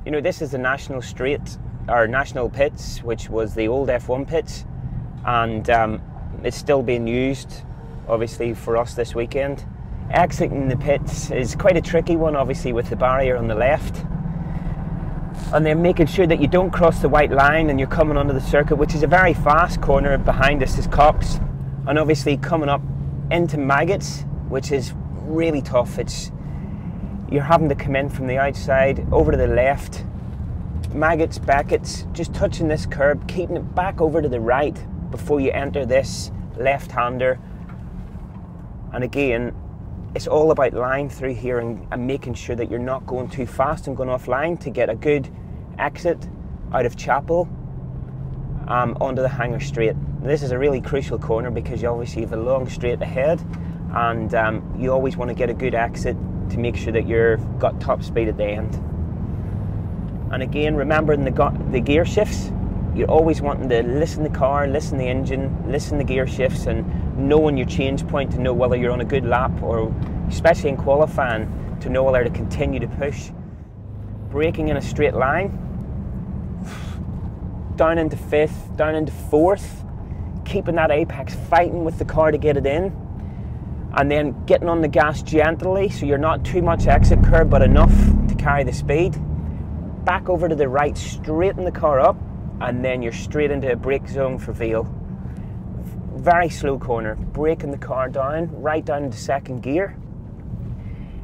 You know, this is the national straight, or national pits, which was the old F1 pits, and it's still being used, obviously, for us this weekend. Exiting the pits is quite a tricky one, obviously, with the barrier on the left, and then making sure that you don't cross the white line and you're coming onto the circuit, which is a very fast corner. Behind us is Cox, and obviously coming up into Maggots, which is really tough. You're having to come in from the outside over to the left, Maggots, Beckett's, just touching this curb, keeping it back over to the right before you enter this left-hander. And again, it's all about line through here and making sure that you're not going too fast and going off line to get a good exit out of Chapel onto the Hangar Straight. This is a really crucial corner because you obviously have a long straight ahead, and you always want to get a good exit to make sure that you've got top speed at the end. And again, remembering the gear shifts, you're always wanting to listen the car, listen the engine, listen the gear shifts, and knowing your change point to know whether you're on a good lap, or especially in qualifying, to know whether to continue to push. Braking in a straight line, down into 5th, down into 4th, keeping that apex, fighting with the car to get it in, and then getting on the gas gently so you're not too much exit curb but enough to carry the speed. Back over to the right, straighten the car up, and then you're straight into a brake zone for Veal. Very slow corner, braking the car down, right down into 2nd gear.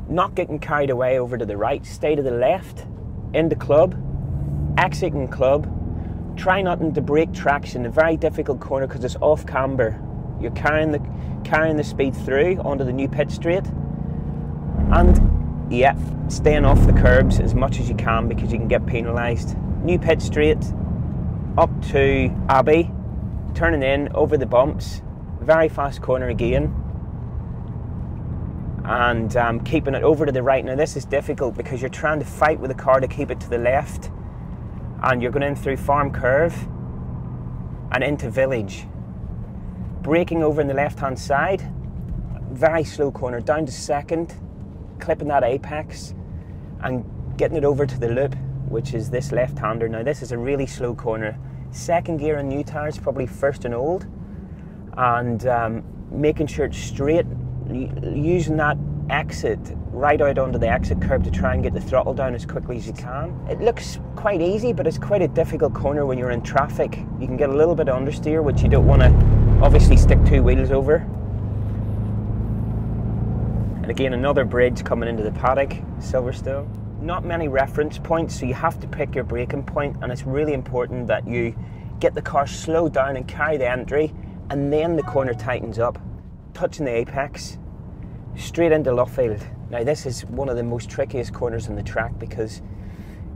Not getting carried away over to the right, stay to the left, into club, exiting club. Try not to brake traction, a very difficult corner because it's off camber. You're carrying the speed through onto the new pit straight, and yeah, staying off the curbs as much as you can because you can get penalised. New pit straight up to Abbey, turning in over the bumps, very fast corner again, and keeping it over to the right. Now this is difficult because you're trying to fight with the car to keep it to the left, and you're going in through Farm Curve and into Village. Braking over in the left hand side, very slow corner, down to 2nd, clipping that apex and getting it over to the loop, which is this left-hander. Now this is a really slow corner. 2nd gear on new tyres, probably 1st and old, and making sure it's straight, using that exit right out onto the exit curb to try and get the throttle down as quickly as you can. It looks quite easy, but it's quite a difficult corner when you're in traffic. You can get a little bit of understeer, which you don't want to obviously stick 2 wheels over. And again, another bridge coming into the paddock, Silverstone. Not many reference points, so you have to pick your braking point, and it's really important that you get the car slowed down and carry the entry, and then the corner tightens up, touching the apex, straight into Luffield. Now this is one of the most trickiest corners on the track because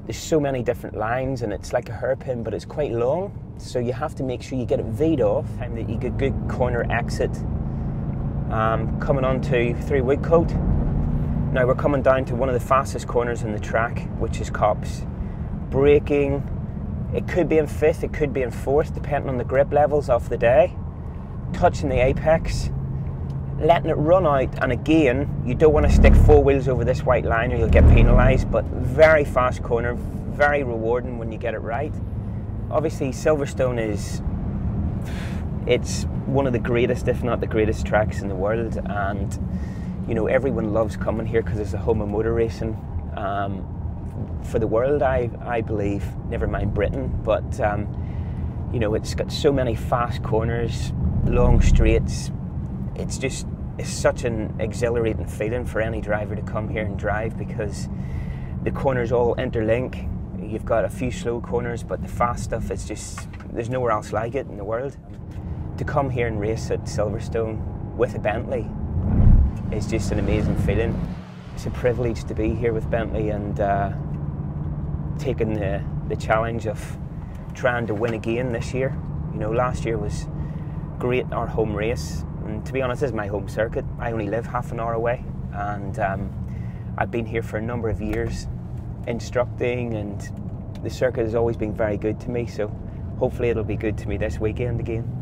there's so many different lines and it's like a hairpin, but it's quite long, so you have to make sure you get it V'd off, and that you get good corner exit. Coming on to 3 Woodcote. Now we're coming down to one of the fastest corners on the track, which is Copse. Braking, it could be in 5th, it could be in 4th, depending on the grip levels of the day. Touching the apex, letting it run out, and again, you don't want to stick 4 wheels over this white line or you'll get penalised, but very fast corner, very rewarding when you get it right. Obviously Silverstone it's one of the greatest, if not the greatest, tracks in the world, and you know, everyone loves coming here because it's a home of motor racing for the world, I believe, never mind Britain. But you know, it's got so many fast corners, long straights. It's such an exhilarating feeling for any driver to come here and drive because the corners all interlink. You've got a few slow corners, but the fast stuff, it's just, there's nowhere else like it in the world. To come here and race at Silverstone with a Bentley is just an amazing feeling. It's a privilege to be here with Bentley and taking the challenge of trying to win again this year. You know, last year was great, our home race, and to be honest, this is my home circuit. I only live half an hour away, and I've been here for a number of years instructing, and the circuit has always been very good to me, so hopefully it'll be good to me this weekend again.